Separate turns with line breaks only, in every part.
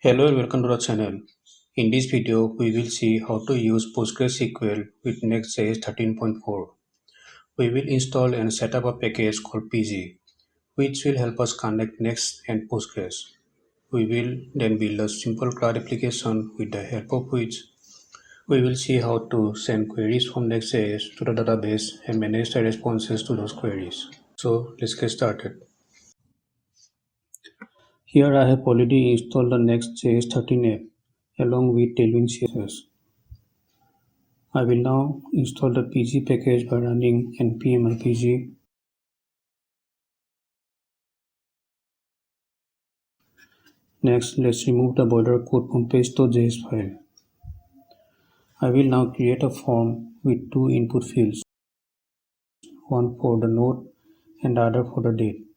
Hello and welcome to the channel. In this video, we will see how to use PostgreSQL with NextJS 13.4. We will install and set up a package called PG, which will help us connect Next and Postgres. We will then build a simple CRUD application with the help of which we will see how to send queries from NextJS to the database and manage the responses to those queries. So let's get started. Here I have already installed the NextJS 13 app along with Tailwind CSS. I will now install the PG package by running npm rpg. Next, let's remove the boiler code from page.js file. I will now create a form with two input fields, one for the node and the other for the date.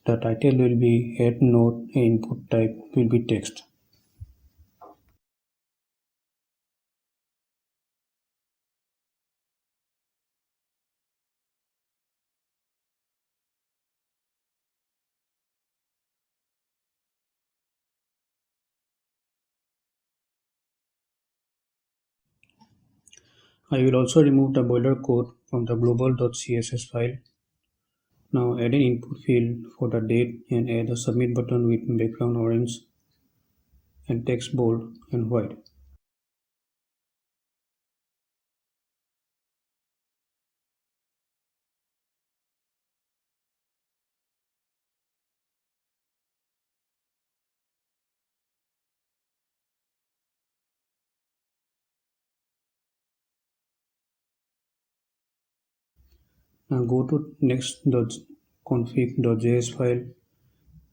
The title will be add node and input type will be text. I will also remove the boiler code from the global.css file. Now add an input field for the date and add a submit button with background orange and text bold and white. Now go to next.config.js file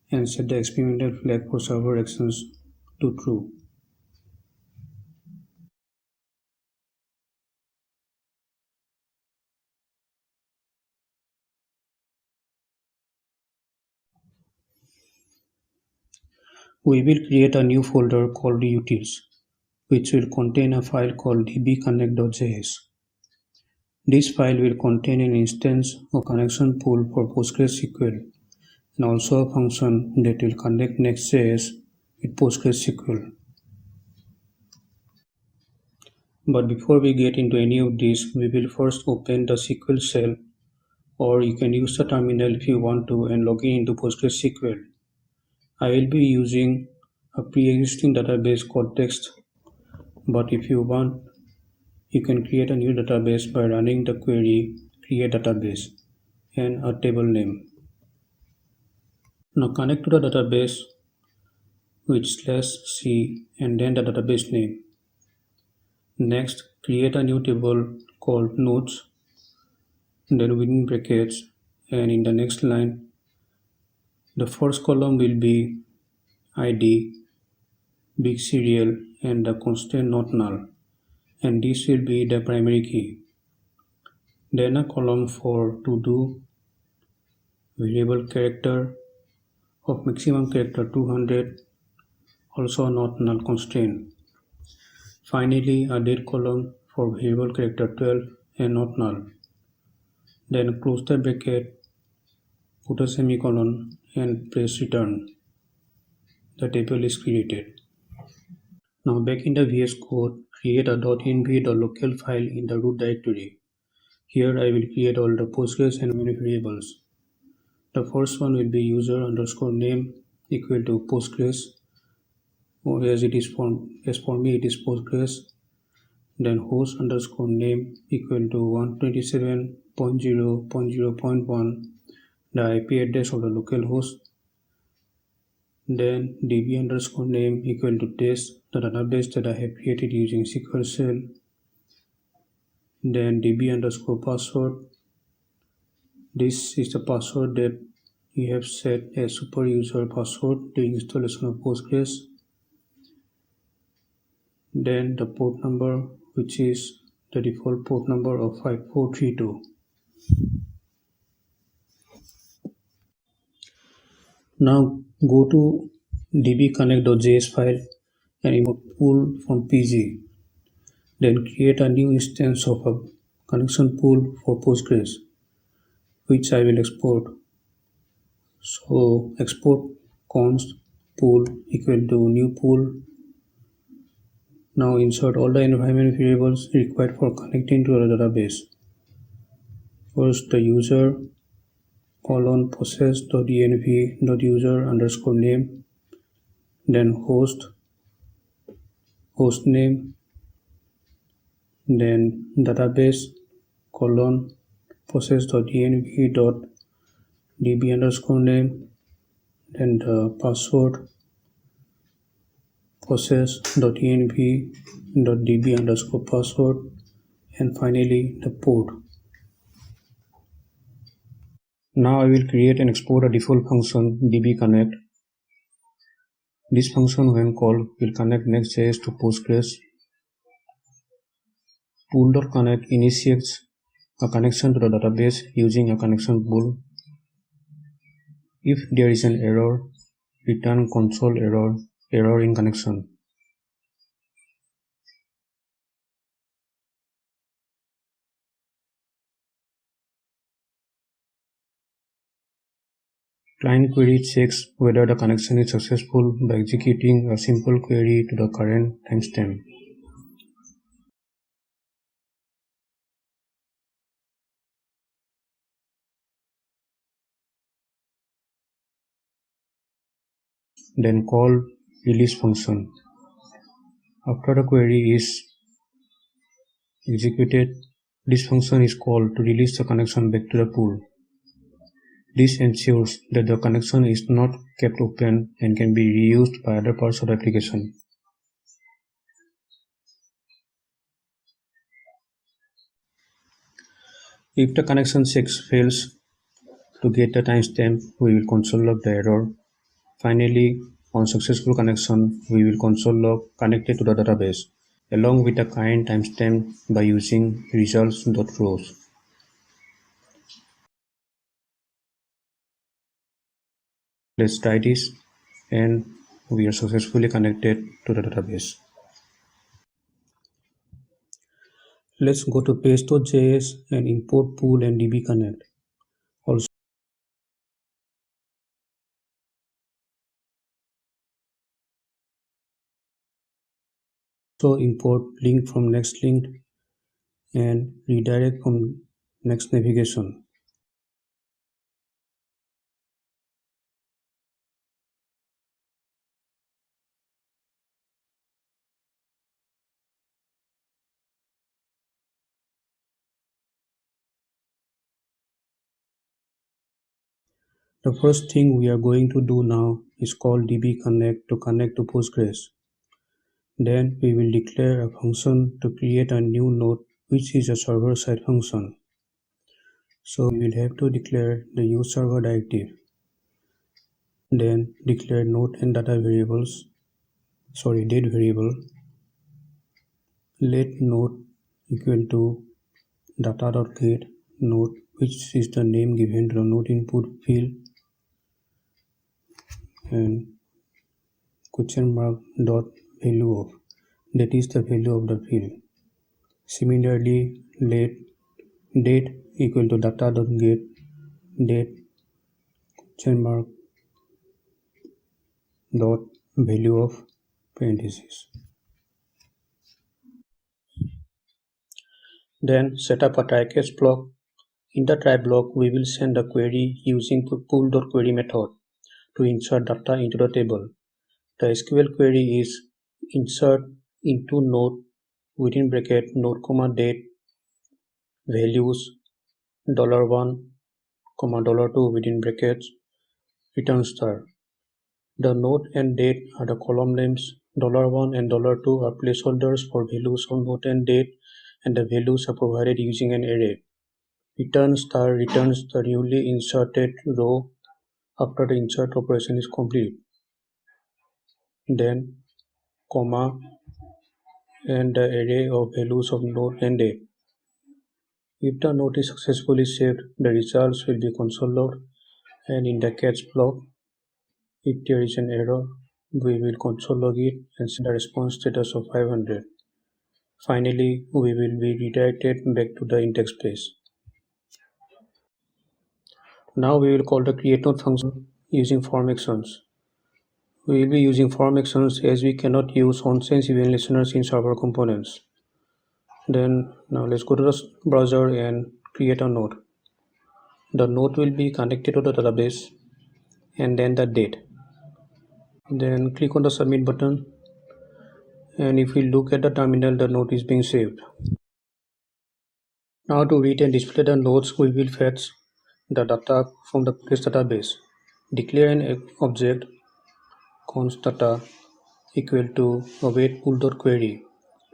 and set the experimental flag for server actions to true. We will create a new folder called utils, which will contain a file called dbconnect.js. This file will contain an instance of connection pool for PostgreSQL and also a function that will connect NextJS with PostgreSQL. But before we get into any of this, we will first open the SQL shell, or you can use the terminal if you want to and log in into PostgreSQL. I will be using a pre-existing database called text, but if you want, you can create a new database by running the query create database and a table name. Now connect to the database with /c and then the database name. Next, create a new table called nodes, then within brackets, and in the next line, the first column will be ID, big serial, and the constant not null, and this will be the primary key. Then a column for to do variable character of maximum character 200, also not null constraint. Finally, a date column for variable character 12 and not null. Then close the bracket, put a semicolon, and press return. The table is created. Now back in the VS Code, create a .env.local file in the root directory. Here I will create all the Postgres and memory variables. The first one will be user underscore name equal to Postgres, or as for me it is Postgres. Then host underscore name equal to 127.0.0.1, the IP address of the local host. Then db underscore name equal to test, the database that I have created using SQL shell. Then db underscore password. This is the password that we have set as super user password during installation of Postgres. Then the port number, which is the default port number of 5432. Now go to dbconnect.js file and import pool from PG. Then create a new instance of a connection pool for Postgres, which I will export. So export const pool equal to new pool. Now insert all the environment variables required for connecting to the database. First, the user process.env.user underscore name, then host name, then database process.env.db underscore name, then the password process.env.db underscore password, and finally the port. Now I will create and export a default function dbconnect. This function when called will connect NextJS to Postgres. Pool.connect initiates a connection to the database using a connection pool. If there is an error, return console error in connection. Client query checks whether the connection is successful by executing a simple query to the current timestamp. Then call release function. After the query is executed, this function is called to release the connection back to the pool. This ensures that the connection is not kept open and can be reused by other parts of the application. If the connection checks fails to get the timestamp, we will console log the error. Finally, on successful connection, we will console log connected to the database along with the current timestamp by using results.rows. Let's try this, and we are successfully connected to the database. Let's go to page.js and import pool and dbconnect. Also import link from next link and redirect from next navigation. The first thing we are going to do now is call dbconnect to connect to Postgres. Then we will declare a function to create a new node, which is a server-side function. So we will have to declare the use server directive. Then declare node and data variables, date variable. Let node equal to data.get node, which is the name given to the node input field, and question mark dot value of, that is the value of the field. Similarly, let date equal to data.get date question mark dot value of parentheses. Then set up a try catch block. In the try block, we will send a query using pool.query method to insert data into the table. The SQL query is insert into node within bracket node comma date values $1 comma $2 within brackets return star. The node and date are the column names. $1 and $2 are placeholders for values of node and date, and the values are provided using an array. Return star returns the newly inserted row after the insert operation is complete. Then comma and the array of values of node and date. If the node is successfully saved, the results will be console logged, and in the catch block, if there is an error, we will console log it and send a response status of 500. Finally, we will be redirected back to the index page. Now we will call the create node function using form actions. We will be using form actions as we cannot use on-sense event listeners in server components. Then now let's go to the browser and create a node. The node will be connected to the database and then the date. Then click on the submit button, and if we look at the terminal, the node is being saved. Now to read and display the nodes, we will fetch the data from the Postgres database. Declare an object const data equal to await pull.query.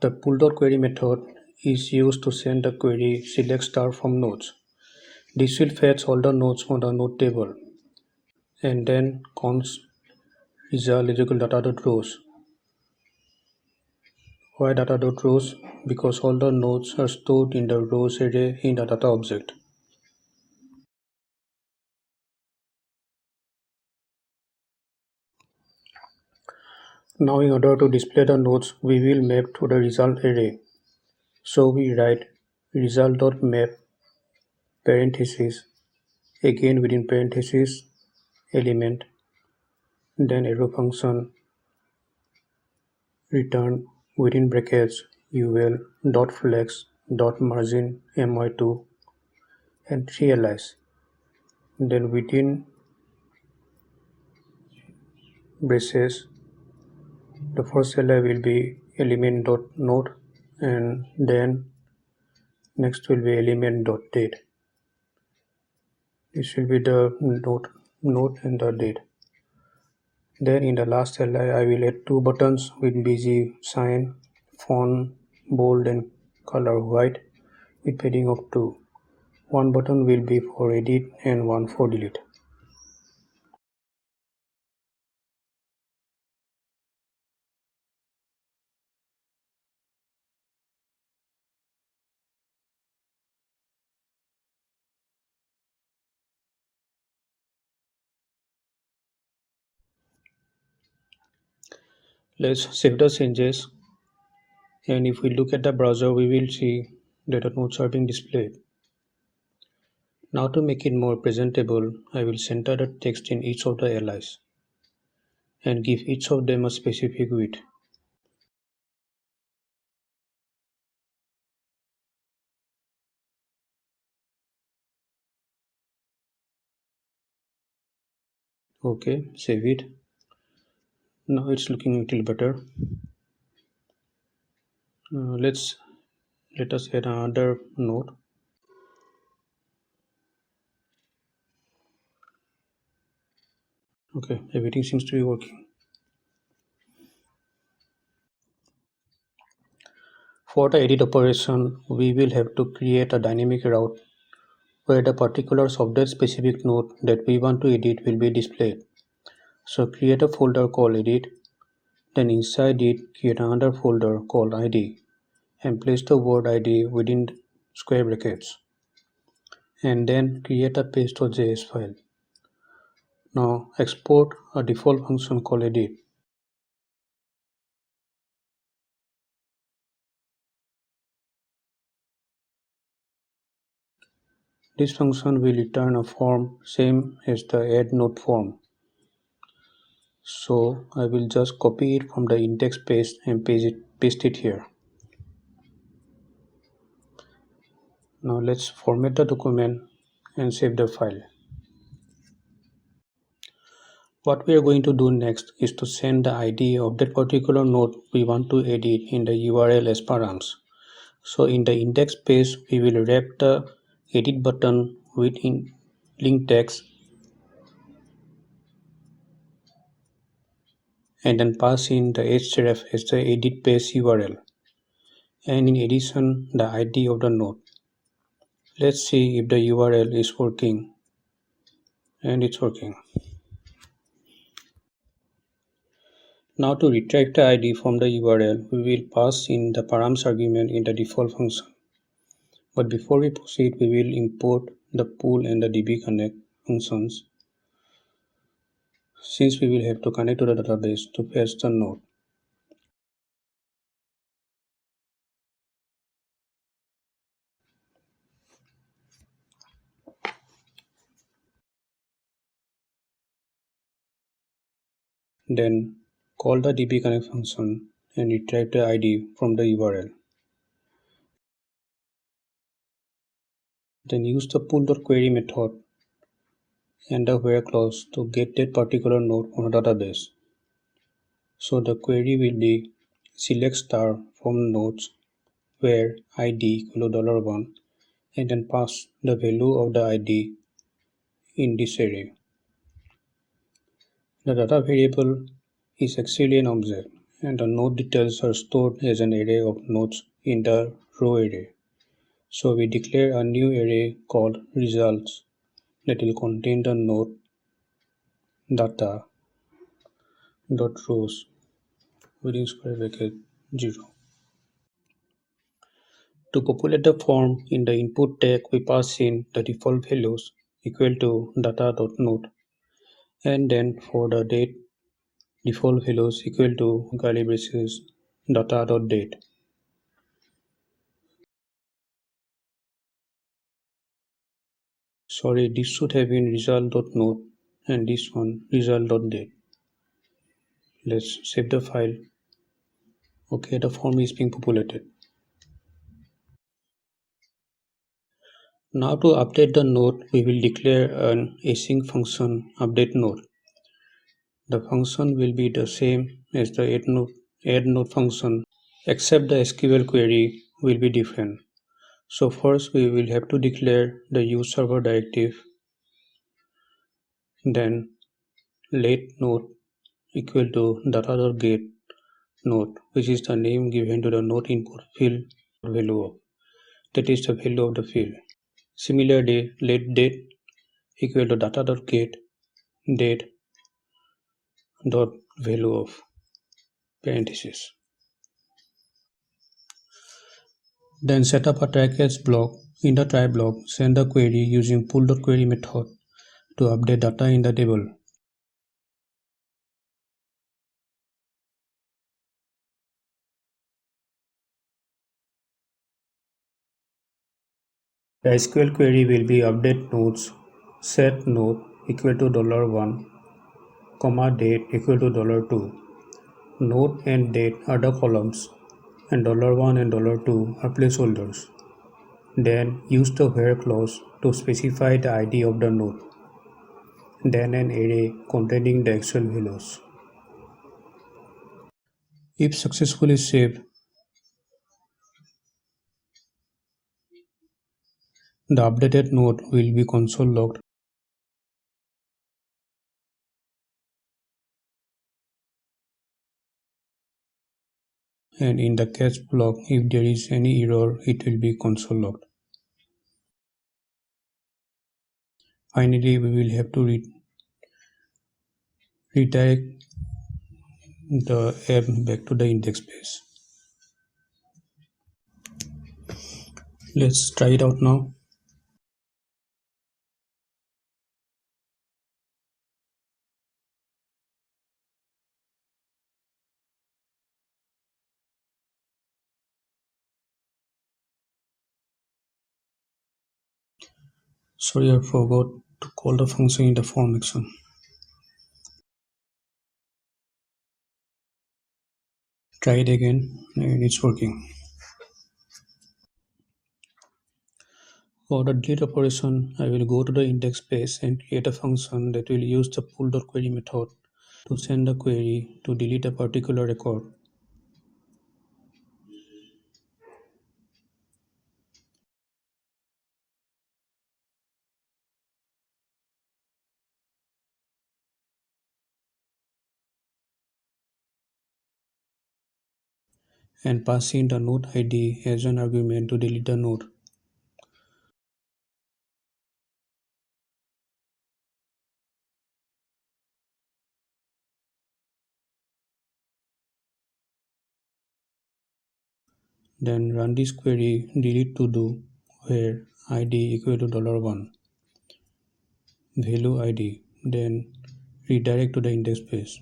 The pull.query method is used to send the query select star from nodes. This will fetch all the nodes from the node table, and then const result is equal to data.rows. Why data.rows? Because all the nodes are stored in the rows array in the data object. Now in order to display the nodes, we will map to the result array. So we write result.map parenthesis, again within parenthesis element, then arrow function return within brackets ul dot flex dot margin my2 and realize. Then within braces, the first li will be element dot node, and then next will be element dot date. This will be the node and the date. Then in the last li, I will add two buttons with busy sign, font bold and color white with padding of 2. One button will be for edit and one for delete. Let's save the changes, and if we look at the browser, we will see that the nodes are being displayed. Now to make it more presentable, I will center the text in each of the LIs and give each of them a specific width. Okay, save it. Now it's looking a little better. Let us add another node. Okay, everything seems to be working. For the edit operation, we will have to create a dynamic route where the particulars of that specific node that we want to edit will be displayed. So create a folder called edit, then inside it create another folder called id and place the word id within square brackets, and then create a paste.js file. Now export a default function called edit. This function will return a form same as the add node form. So I will just copy it from the index page and paste it here. Now let's format the document and save the file. What we are going to do next is to send the ID of that particular node we want to edit in the URL as params. So in the index page, we will wrap the edit button with link text and then pass in the href as the edit page URL, and in addition the ID of the node. Let's see if the URL is working, and it's working. Now to retrieve the ID from the URL, we will pass in the params argument in the default function. But before we proceed, we will import the pool and the dbconnect functions, since we will have to connect to the database to fetch the node. Then call the dbconnect function and retrieve the ID from the URL. Then use the pull.query method and the where clause to get that particular node on a database. So the query will be select star from nodes where ID equal to $1 and then pass the value of the ID in this array. The data variable is actually an object and the node details are stored as an array of nodes in the row array. So we declare a new array called results that will contain the node data dot rows within square bracket 0. To populate the form in the input tag, we pass in the default values equal to data.node and then for the date default values equal to curly braces data.date. Sorry, this should have been result.node and this one result.date. Let's save the file. Okay, the form is being populated. Now to update the node, we will declare an async function update node. The function will be the same as the add node function, except the SQL query will be different. So first we will have to declare the use server directive, then let node equal to data.get node, which is the name given to the node input field value of, that is the value of the field. Similarly, let date equal to data.get date dot value of parenthesis. Then set up a try catch block. In the try block, send the query using pull.query method to update data in the table. The SQL query will be update nodes set node equal to $1, comma date equal to $2. Node and date are the columns and $1 and $2 are placeholders. Then use the where clause to specify the ID of the node. Then an array containing the actual values. If successfully saved, the updated node will be console logged and in the catch block if there is any error it will be console logged. Finally, we will have to redirect the app back to the index page. Let's try it out now. Sorry, I forgot to call the function in the form action. Try it again and it's working. For the delete operation, I will go to the index page and create a function that will use the pull.query method to send the query to delete a particular record. And pass in the node ID as an argument to delete the node. Then run this query delete to do where ID equal to $1 value ID, then redirect to the index page.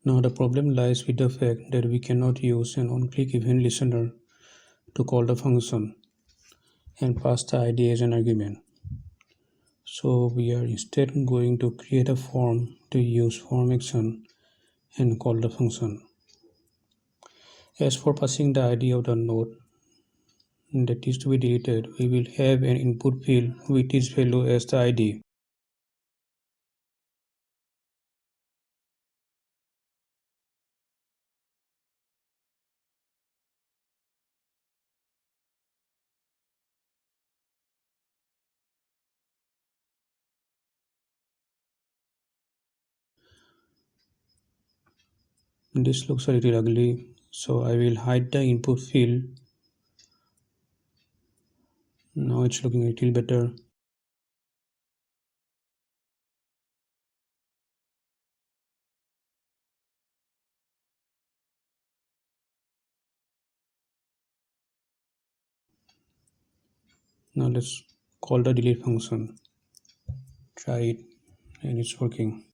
Now the problem lies with the fact that we cannot use an on-click event listener to call the function and pass the ID as an argument. So we are instead going to create a form to use form action and call the function. As for passing the ID of the node that is to be deleted, we will have an input field with its value as the ID. This looks a little ugly, so I will hide the input field. Now it's looking a little better. Now let's call the delete function. Try it and it's working.